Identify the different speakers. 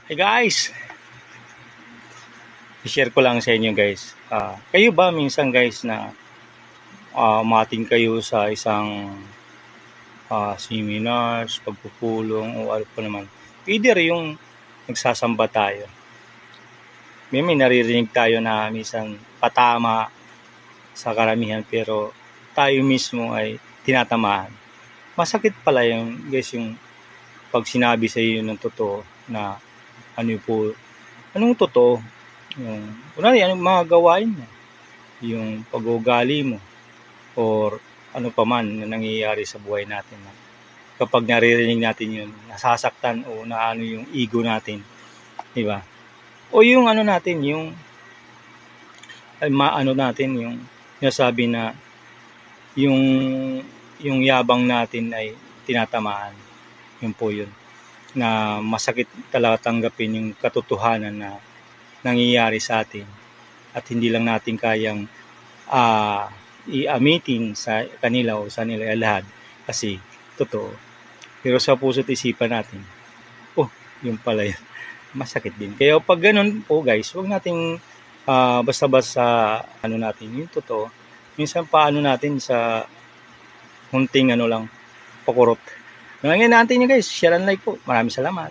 Speaker 1: Hey guys, i-share ko lang sa inyo guys. Kayo ba minsan guys na umating kayo sa isang seminars, pagpupulong o ano pa naman. Either yung nagsasamba tayo. May naririnig tayo na minsan patama sa karamihan pero tayo mismo ay tinatamaan. Masakit pala yung guys yung pag sinabi sa iyo ng totoo na anong totoo. Kunwari, anong mga gawain mo, yung pag-uugali mo, or ano pa man na nangyayari sa buhay natin. Kapag naririnig natin yun, nasasaktan o naano yung ego natin, di ba? O yung ano natin, yung maano natin, yung nasabi na yung yabang natin ay tinatamaan. Yun po yun. Na masakit talaga tanggapin yung katotohanan na nangyayari sa atin at hindi lang natin kayang i-amitin sa kanila o sa nila lahat kasi totoo. Pero sa puso't isipan natin, yun pala yun. Masakit din. Kaya pag ganun po guys, huwag nating basta-basta natin yung totoo. Minsan paano natin sa hunting lang, pakurot. Nangyayin natin yun guys. Share and like po. Maraming salamat.